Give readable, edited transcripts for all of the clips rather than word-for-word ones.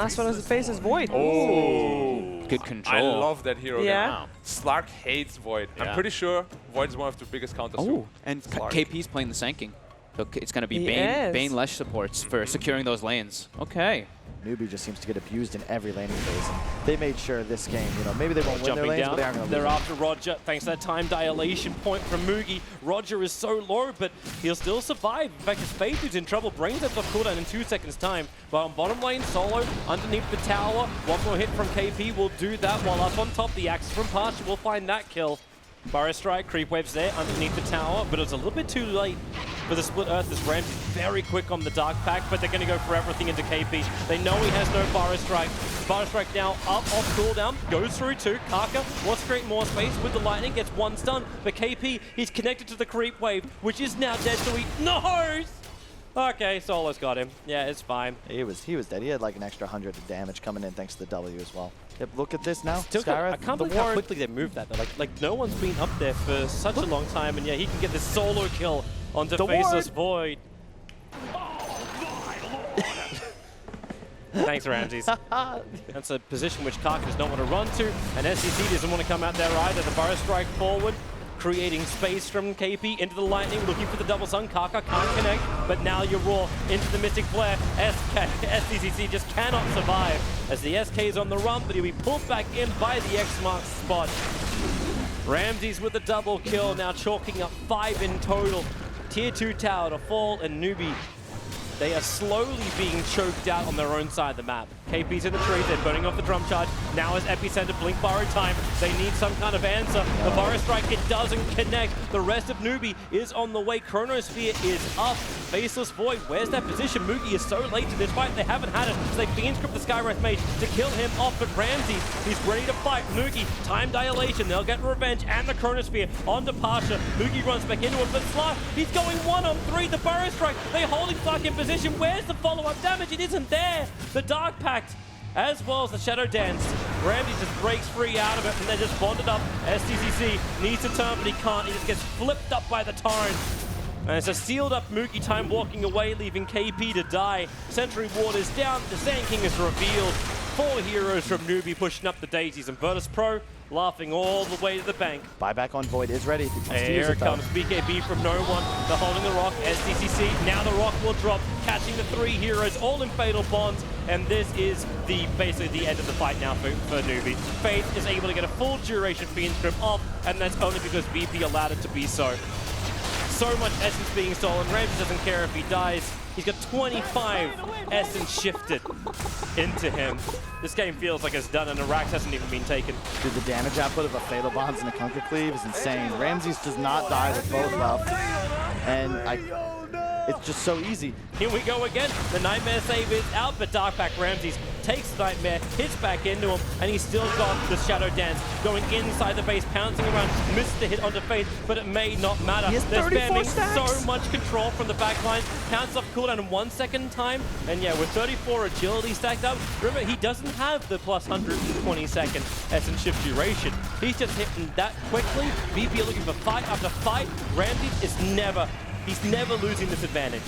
last one is faces Void. Oh, good control. I love that hero. Yeah. Wow. Slark hates Void. I'm pretty sure Void is one of the biggest counters. And Slark. KP's playing the Sanking. So it's going to be He Bane is. Lesh supports for securing those lanes. Okay. Newbee just seems to get abused in every laning phase. And they made sure this game, you know, maybe they won't win their lanes, but they aren't going to lose. They're after Roger, thanks to that time dilation point from Mugi. Roger is so low, but he'll still survive. In fact, his Fade Dude's in trouble, brings up the cooldown in 2 seconds time. But on bottom lane, Solo underneath the tower. One more hit from KP will do that, while up on top, the axe from Pasha will find that kill. Burrow Strike, creep waves there underneath the tower, but it was a little bit too late for the split earth. This Ramsey's very quick on the Dark Pact, but they're going to go for everything into KP. They know he has no Burrow Strike. Burrow Strike now up off cooldown, goes through 2. Kaka wants to create more space with the lightning, gets 1 stun, but KP, he's connected to the creep wave, which is now dead, so he knows! Okay, Solo's got him. Yeah, it's fine. He was dead. He had like an extra 100 of damage coming in thanks to the W as well. Yep, look at this now. I can't believe how quickly they moved that. Like no one's been up there for such a long time, and yeah, he can get this solo kill onto Faceless Void. Thanks, Ramses. That's a position which Kaka does not want to run to, and SCC doesn't want to come out there either. The Burrow Strike forward, creating space from KP into the lightning, looking for the double sun. Kaka can't connect, but now you roar into the Mystic Flare. SCCC just cannot survive as the SK is on the run, but he'll be pulled back in by the X mark spot. Ramses with a double kill, now chalking up 5 in total. Tier 2 tower to fall, and Newbee, they are slowly being choked out on their own side of the map. KP's in the tree, they're burning off the drum charge. Now is Epicenter, blink borrow time. They need some kind of answer. The Burrow Strike, it doesn't connect. The rest of Newbee is on the way. Chronosphere is up. Faceless Void, where's that position? Mugi is so late to this fight, they haven't had it. So they beam script the Skywrath Mage to kill him off, but Ramsey, he's ready to fight. Mugi, time dilation, they'll get revenge, and the Chronosphere onto Pasha. Mugi runs back into him, but Slark, he's going 1-on-3. The Burrow Strike, they're holding Slark in position. Where's the follow-up damage? It isn't there. The Dark Pact, as well as the Shadow Dance. Ramsey just breaks free out of it, and they're just bonded up. SCCC needs to turn, but he can't. He just gets flipped up by the Torrent. And it's a sealed up Mugi time walking away, leaving KP to die. Sentry Ward is down, the Sand King is revealed. 4 heroes from Newbee pushing up the daisies, and Virtus.pro laughing all the way to the bank. Buyback on Void is ready. Here it comes, BKB from no one. They're holding the rock, SCCC. Now the rock will drop, catching the 3 heroes, all in fatal bonds. And this is basically the end of the fight now for Newbee. Faith is able to get a full duration Fiend Script off, and that's only because VP allowed it to be so. So much essence being stolen. Ramsey doesn't care if he dies. He's got 25 essence shifted into him. This game feels like it's done, and the Rax hasn't even been taken. Dude, the damage output of a Fatal Bonds and a Conquer Cleave is insane. Ramses does not die with both buffs, and it's just so easy. Here we go again. The Nightmare save is out, but Dark Pact Ramses takes the Nightmare, hits back into him, and he's still got the Shadow Dance going inside the base, pouncing around, missed the hit onto Faith, but it may not matter. They're spamming so much control from the backline. Pounce off cooldown in 1 second time, and yeah, with 34 agility stacked up, remember, he doesn't have the plus 120 second essence shift duration. He's just hitting that quickly. VP are looking for fight after fight. Ramses is he's never losing this advantage.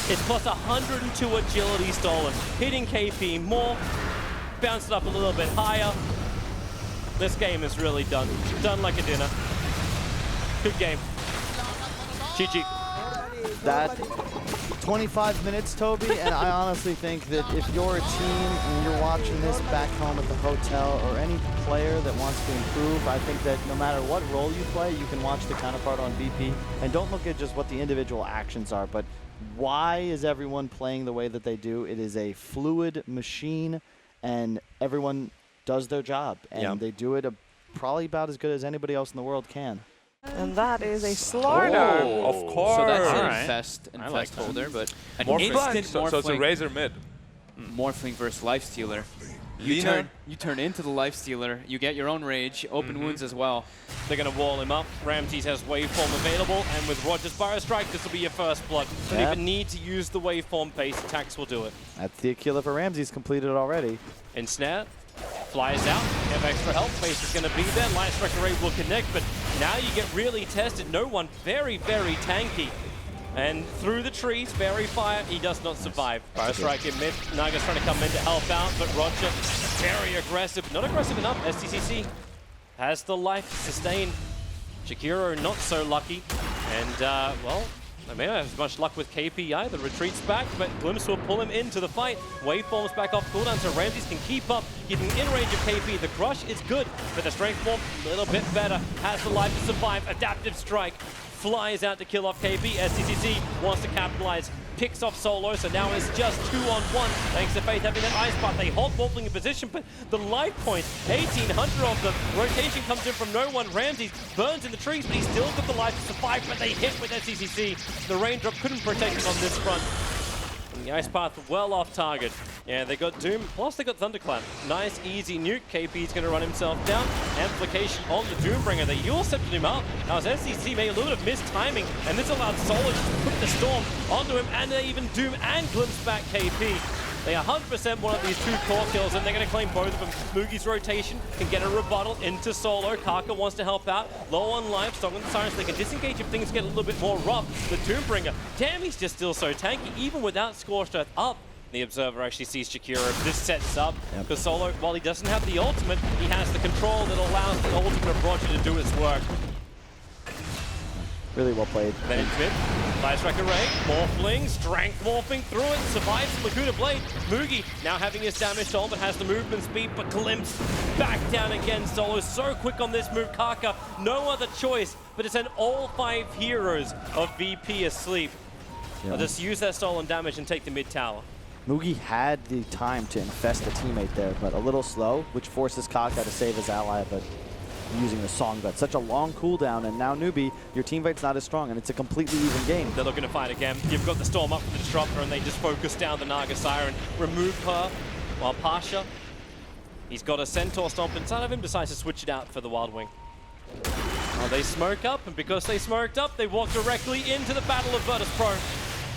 It's plus 102 agility stolen. Hitting KP more, bounced it up a little bit higher. This game is really done. Done like a dinner. Good game. GG. That 25 minutes, Toby, and I honestly think that if you're a team and you're watching this back home at the hotel, or any player that wants to improve, I think that no matter what role you play, you can watch the counterpart on VP, and don't look at just what the individual actions are, but why is everyone playing the way that they do? It is a fluid machine, and everyone does their job, and they do it probably about as good as anybody else in the world can. And that is a Slardar. Oh, of course. So that's an infest holder, but an Morphling. instant So it's a Razor mid. Morphling versus Lifestealer. You turn into the Lifestealer, you get your own rage, open wounds as well. They're going to wall him up. Ramses has Waveform available, and with Roger's Burrow Strike, this will be your first blood. Don't even need to use the Waveform pace. Attacks will do it. That's the Aquila for Ramses completed already. Ensnare flies out. Have extra help. Face is going to be there. Light Strike Array will connect, but now you get really tested. No one very, very tanky. And through the trees, Fairy Fire, he does not survive. Fire Strike in mid. Naga's trying to come in to help out, but Roger, very aggressive. Not aggressive enough. SDCC has the life sustain. Shakiro not so lucky. And, well, I may not have as much luck with KP either. Retreats back, but Glimpse will pull him into the fight. Waveforms back off cooldown, so Ramses can keep up, getting in range of KP. The crush is good, but the strength form a little bit better. Has the life to survive. Adaptive strike flies out to kill off KP. SCCC wants to capitalize, picks off Solo, so now it's just 2-on-1. Thanks to Faith having that ice path. They hold Wolfling in position, but the life points, 1,800 of them. Rotation comes in from no one. Ramses burns in the trees, but he's still got the life to survive, but they hit with SCCC. The raindrop couldn't protect him on this front. And the ice path well off target. Yeah, they got Doom, plus they got Thunderclap. Nice, easy nuke. KP's going to run himself down. Amplification on the Doombringer. They Yule Sceptered him up. Now as SCC made a little bit of missed timing, and this allowed Solid to put the Storm onto him, and they even Doom and Glimpse back KP. They 100% one of these two core kills, and they're going to claim both of them. Mugi's rotation can get a rebuttal into Solo. Kaka wants to help out. Low on life, strong on the Sirens. They can disengage if things get a little bit more rough. The Doombringer, damn, he's just still so tanky, even without Scorched Earth up. The Observer actually sees Shakiro. This sets up because Solo, while he doesn't have the ultimate, he has the control that allows the ultimate of Roger to do its work. Really well played. Then into mid, Fire Strike Array, Morphling, Strength morphing through it, survives Lacuna Blade. Mugi now having his damage on, but has the movement speed, but Glimpse back down again. Solo so quick on this move. Kaka, no other choice, but to send all 5 heroes of VP asleep. They'll just use their stolen damage and take the mid tower. Mugi had the time to infest the teammate there, but a little slow, which forces Kaka to save his ally, but using the Song Gut. Such a long cooldown, and now Newbee, your team fight's not as strong, and it's a completely even game. They're looking to fight again. You've got the Storm up for the Disruptor, and they just focus down the Naga Siren, remove her, while Pasha, he's got a Centaur Stomp inside of him, decides to switch it out for the Wild Wing. Well, they smoke up, and because they smoked up, they walk directly into the battle of Virtus.pro.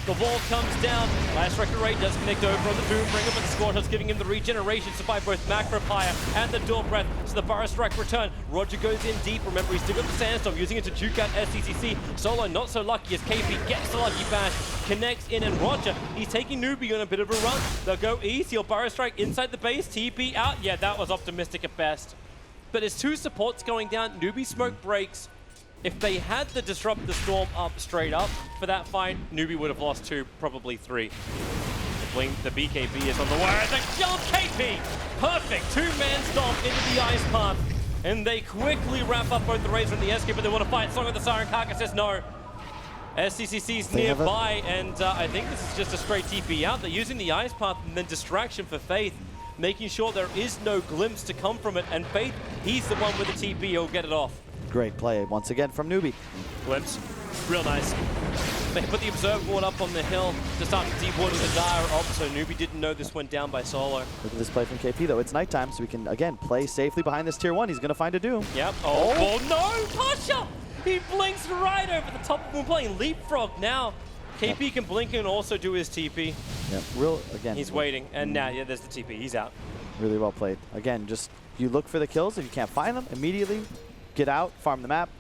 The wall comes down. Last Record Rate does connect over on the Doombringer, but the Scorchers giving him the regeneration to survive both Macro Pyre and the Door Breath. So the Burrow Strike return. Roger goes in deep. Remember, he's still got the Sandstorm, using it to juke out SCCC. Solo not so lucky as KP gets the Lucky Bash, connects in, and Roger, he's taking Newbee on a bit of a run. They'll go east. He'll Burrow Strike inside the base. TP out. Yeah, that was optimistic at best. But his 2 supports going down. Newbee smoke breaks. If they had the Disrupt the Storm up straight up for that fight, Newbee would have lost 2, probably 3. The BKB is on the wire. The kill KP! Perfect! 2-man stomp into the ice path. And they quickly wrap up both the Razor and the Escape, but they want to fight. Song of the Siren. Kaka says no. SCCC's nearby, and I think this is just a straight TP out. They're using the ice path and then distraction for Faith, making sure there is no glimpse to come from it. And Faith, he's the one with the TP. He'll get it off. Great play once again from Newbee. Glimpse, real nice. They put the Observer Ward up on the hill to start to deep water the Dire up, so Newbee didn't know this went down by Solo. Look at this play from KP though. It's nighttime, so we can again play safely behind this tier 1. He's gonna find a Doom. Yep. Oh no! Pasha! He blinks right over the top of him, playing Leapfrog now. KP can blink and also do his TP. Yep, He's waiting, and now, yeah, there's the TP. He's out. Really well played. Again, just you look for the kills. If you can't find them, immediately get out, farm the map.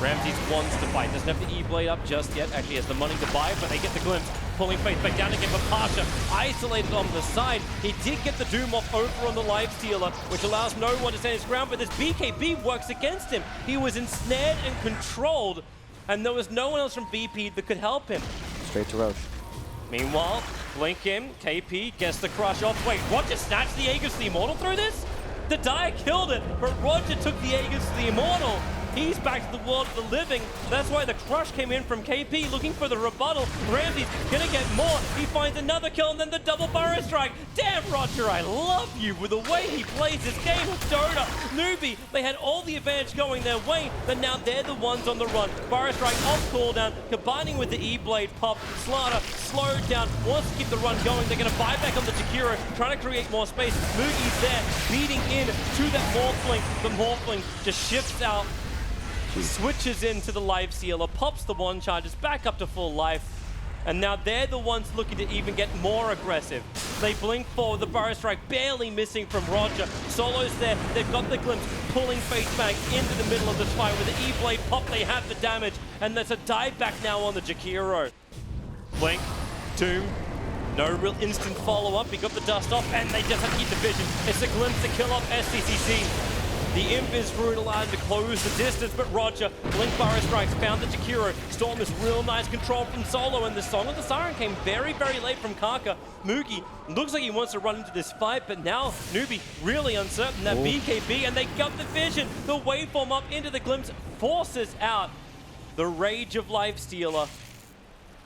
Ramses wants to fight. Doesn't have the E-Blade up just yet. Actually has the money to buy, but they get the glimpse. Pulling Faith back down again, but Pasha isolated on the side. He did get the Doom off over on the Lifestealer, which allows no one to stand his ground, but this BKB works against him. He was ensnared and controlled, and there was no one else from BP that could help him. Straight to Roche. Meanwhile, blink in, KP gets the crush off. Wait, Roger snatched the Aegis to the Immortal through this? The Dire killed it, but Roger took the Aegis to the Immortal. He's back to the world of the living. That's why the crush came in from KP, looking for the rebuttal. Ramsey's gonna get more. He finds another kill, and then the double Burrow Strike. Damn, Roger, I love you with the way he plays this game with Dota. Newbee, they had all the advantage going their way, but now they're the ones on the run. Burrow Strike off cooldown, combining with the E-Blade pop. Slaughter slowed down, wants to keep the run going. They're gonna buy back on the Jakiro, trying to create more space. Mugi's there, beating in to that Morphling. The Morphling just shifts out, switches into the Life Sealer, pops the 1 charges back up to full life, and now they're the ones looking to even get more aggressive. They blink forward, the Burrow Strike barely missing from Roger. Solo's there, they've got the glimpse, pulling Faith back into the middle of the fight with the E-Blade pop. They have the damage, and there's a dive back now on the Jakiro. blink. Doom, no real instant follow-up. He got the dust off, and they just have to keep the vision. It's a glimpse to kill off SCCC. The Imp is brutalized allowed to close the distance, but Roger, Blink Fire Strikes, found the Jakiro. Storm is real nice control from Solo, and the Song of the Siren came very, very late from Kaka. Moogie looks like he wants to run into this fight, but now Newbee really uncertain. That BKB, and they got the vision. The waveform up into the glimpse forces out the Rage of Lifestealer.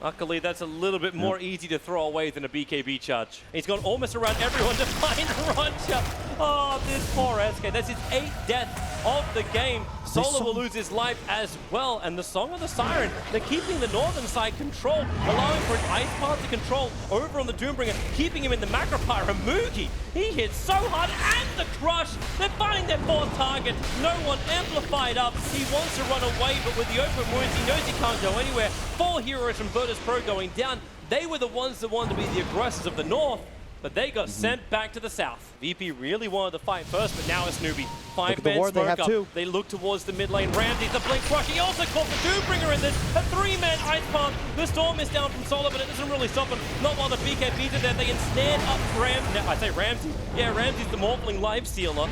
Luckily, that's a little bit more easy to throw away than a BKB charge. He's gone almost around everyone to find Roger. Oh, this poor SK. That's his 8th death of the game. Solo will lose his life as well. And the Song of the Siren, they're keeping the northern side controlled, allowing for an Ice Path to control over on the Doombringer, keeping him in the Macro Pyre. Moogie, he hits so hard, and the Crush. They're finding their 4th target. No one amplified up. He wants to run away, but with the open wounds, he knows he can't go anywhere. 4 heroes from Virtus.pro going down. They were the ones that wanted to be the aggressors of the north, but they got sent back to the south. VP really wanted to fight first, but now it's Newbee. 5-man smoke up. They look towards the mid lane. Ramsey, the Blink Crush. He also caught the Doombringer in this. A 3-man Ice Path. The Storm is down from Solo, but it doesn't really stop him. Not while the BKBs are there. They ensnared up Ramsey. Yeah, Ramsey's the Morphling Lifestealer.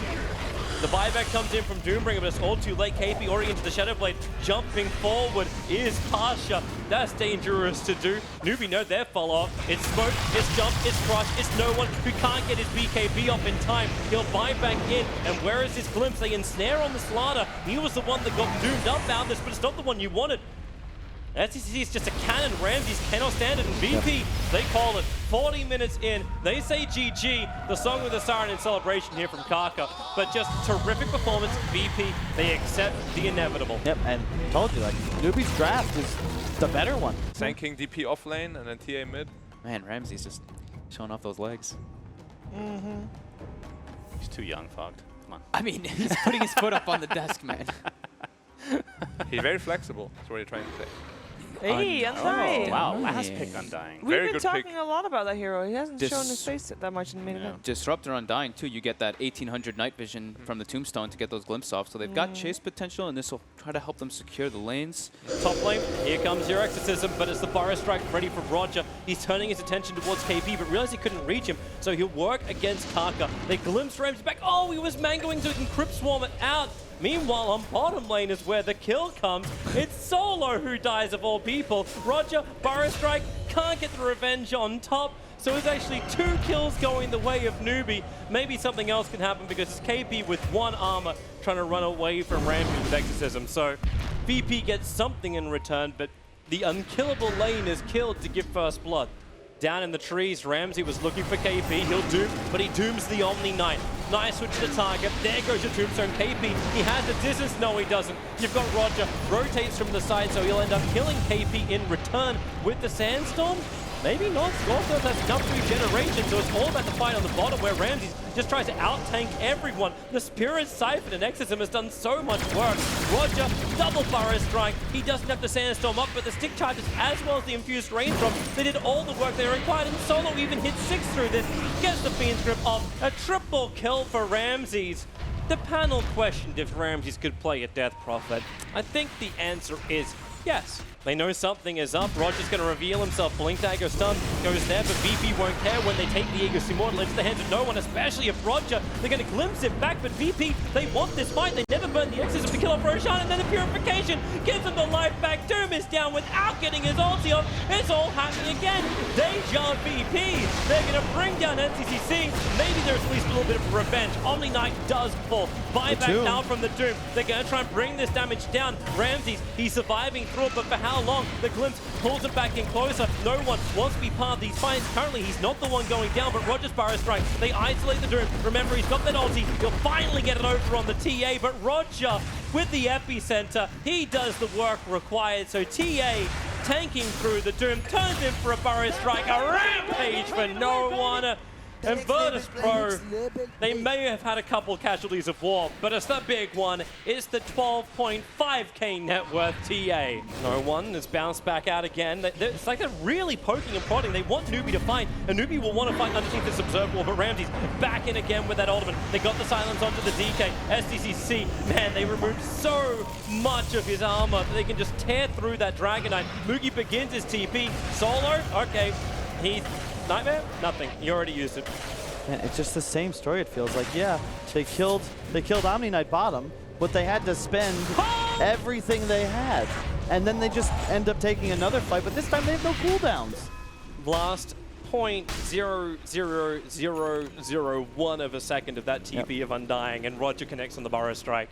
The buyback comes in from Doombringer, but it's all too late. KP already into the Shadow Blade. Jumping forward is Pasha. That's dangerous to do. Newbee know their follow-up. It's Smoke, it's Jump, it's Crush, it's no one who can't get his BKB up in time. He'll buy back in, and where is his glimpse? They ensnare on the Slaughter. He was the one that got doomed up out of this, but it's not the one you wanted. SCC is just a cannon. Ramses cannot stand it, and VP, they call it. 40 minutes in, they say GG. The Song with the Siren in celebration here from Kaka, but just terrific performance. VP, they accept the inevitable. Yep, and told you, like, Newbee's draft is the better one. Sanking DP off lane and then TA mid. Man, Ramsey's just showing off those legs. He's too young, fucked. Come on. I mean, he's putting his foot up on the desk, man. He's very flexible, that's what you're trying to say. Hey, Undying. Oh, wow, last pick Undying. We've Very been good talking pick. a lot about that hero. He hasn't shown his face that much in the main event. Disruptor Undying, too. You get that 1800 night vision from the Tombstone to get those glimpses off. So they've got chase potential, and this will try to help them secure the lanes. Top lane, here comes your Exorcism, but it's the Fire Strike ready for Roger. He's turning his attention towards KP, but realized he couldn't reach him, so he'll work against Kaka. They glimpse Ramsey back. Oh, he was mangoing so he can Crypt Swarm it out. Meanwhile, on bottom lane is where the kill comes. It's Solo who dies of all people. Roger, Fire Strike, can't get the revenge on top. So it's actually 2 kills going the way of Newbee. Maybe something else can happen because it's KP with 1 armor trying to run away from Ramsey with Exorcism. So VP gets something in return, but the unkillable lane is killed to give first blood. Down in the trees, Ramsey was looking for KP. He'll doom, but he dooms the Omni Knight. Nice switch to target. There goes your Tombstone. KP, he has the distance. No, he doesn't. You've got Roger. Rotates from the side, so he'll end up killing KP in return with the Sandstorm. Maybe not. Scorpius has enough regeneration, so it's all about the fight on the bottom where Ramsey just tries to out-tank everyone. The Spirit Siphon and Exorcism has done so much work. Roger, double Fire Strike. He doesn't have the Sandstorm up, but the stick charges as well as the infused Raindrop. They did all the work they required, and Solo even hit 6 through this. Gets the Fiend's Grip off. A triple kill for Ramses. The panel questioned if Ramses could play a Death Prophet. I think the answer is yes. They know something is up. Roger's going to reveal himself. Blink Dagger stun goes there, but VP won't care when they take the Aegis Immortal into the hands of no one, especially if Roger, they're going to glimpse it back, but VP, they want this fight. They never burned the Exorcism to kill off Roshan, and then the Purification gives him the life back. Doom is down without getting his ulti off. It's all happening again. Deja VP. They're going to bring down NCCC. Maybe there's at least a little bit of revenge. Omni Knight does fall. Buyback now from the Doom. They're going to try and bring this damage down. Ramses, he's surviving through it, but for how long? The glimpse pulls it back in closer. No one wants to be part of these fights. Currently, he's not the one going down, but Roger's Fire Strike. They isolate the Doom. Remember, he's got that ulti. He'll finally get it over on the TA, but Roger, with the epicenter, he does the work required. So TA, tanking through the Doom, turns in for a Fire Strike. A rampage for no one. And Virtus.pro, they may have had a couple casualties of war, but it's the big one. It's the 12.5k net worth TA. No one has bounced back out again. It's like they're really poking and prodding. They want Newbee to fight, and Newbee will want to fight underneath this observer wall, but Ramsey's back in again with that ultimate. They got the silence onto the DK. SDCC, man, they removed so much of his armor that they can just tear through that Dragon Knight. Moogie begins his TP. Solo, okay. He's Nightmare? Nothing. He already used it. Man, it's just the same story, it feels like. Yeah, they killed Omni Knight bottom, but they had to spend everything they had. And then they just end up taking another fight, but this time they have no cooldowns. Last 0.00001 of a second of that TP of Undying, and Roger connects on the Burrow Strike.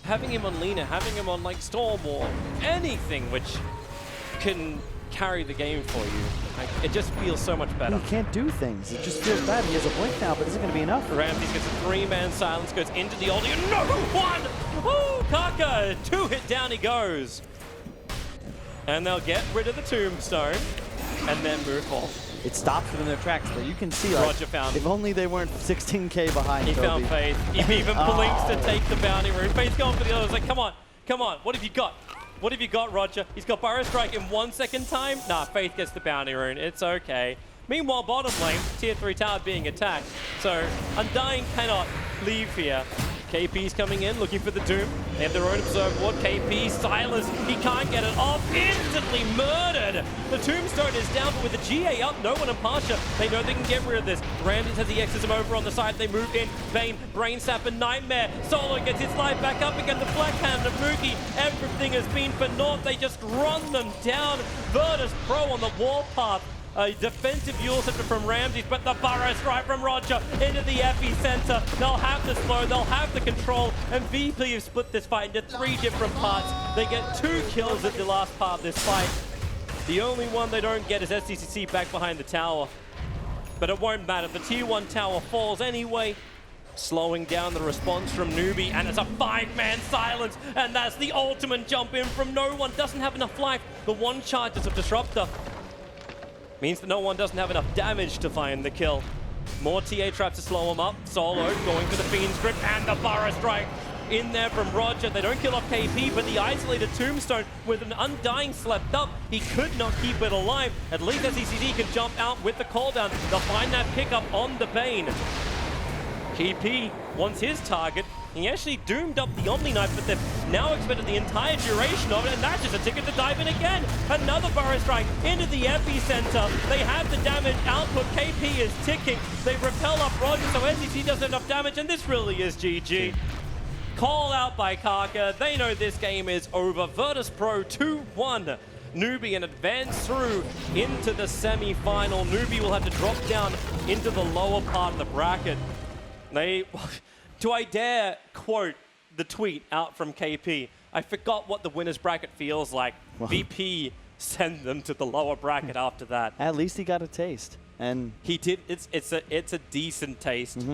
Having him on Lina, having him on like Storm or anything which can carry the game for you, it just feels so much better. He can't do things. It just feels bad. He has a blink now, but is it going to be enough? Ramses gets a 3-man silence, goes into the ulti, and no one! Woo! Kaka, 2-hit down he goes. And they'll get rid of the tombstone, and then move on. It stops them in their tracks, but you can see, like, Roger found if only they weren't 16k behind. He Toby. found Faith. He even blinks to take the bounty rune. Faith's going for the others. Like, come on, what have you got? What have you got, Roger? He's got Burrow Strike in 1 second time. Nah, Faith gets the bounty rune. It's okay. Meanwhile, bottom lane, tier 3 tower being attacked. So, Undying cannot leave here. KP's coming in, looking for the Doom. They have their own observer ward. KP, silenced. He can't get it off. Instantly murdered. The Tombstone is down, but with the GA up, no one in Pasha. They know they can get rid of this. Ramses has the Exorcism over on the side. They move in. Bane, Brain Sap, and Nightmare. Solo gets his life back up again. The Black Hand of Moogie. Everything has been for naught. They just run them down. Virtus.pro on the warpath. A defensive Yule Scepter from Ramses, but the Burrow Strike from Roger into the epicenter. They'll have the slow, they'll have the control, and VP have split this fight into 3 different parts. They get 2 kills at the last part of this fight. The only one they don't get is SDCC back behind the tower. But it won't matter, the tier 1 tower falls anyway, slowing down the response from Newbee, and it's a 5-man silence, and that's the ultimate jump in from no one. Doesn't have enough life. The 1 charges of Disruptor means that no one doesn't have enough damage to find the kill. More TA traps to slow him up. Solo going for the Fiend's Grip and the Burrow Strike in there from Roger. They don't kill off KP, but the isolated Tombstone with an Undying slept up. He could not keep it alive. At least SECD can jump out with the cooldown. They'll find that pickup on the Bane. KP wants his target. He actually doomed up the Omni Knight, but they've now expended the entire duration of it, and that's just a ticket to dive in again. Another Burrow Strike into the epicenter. They have the damage output. KP is ticking. They repel up Roger, so SEC doesn't have enough damage, and this really is GG. Call out by Kaka. They know this game is over. Virtus.pro 2-1. Newbee and advance through into the semi-final. Newbee will have to drop down into the lower part of the bracket. Do I dare quote the tweet out from KP? I forgot what the winner's bracket feels like. Well, VP send them to the lower bracket after that. At least he got a taste. And he did. It's a decent taste.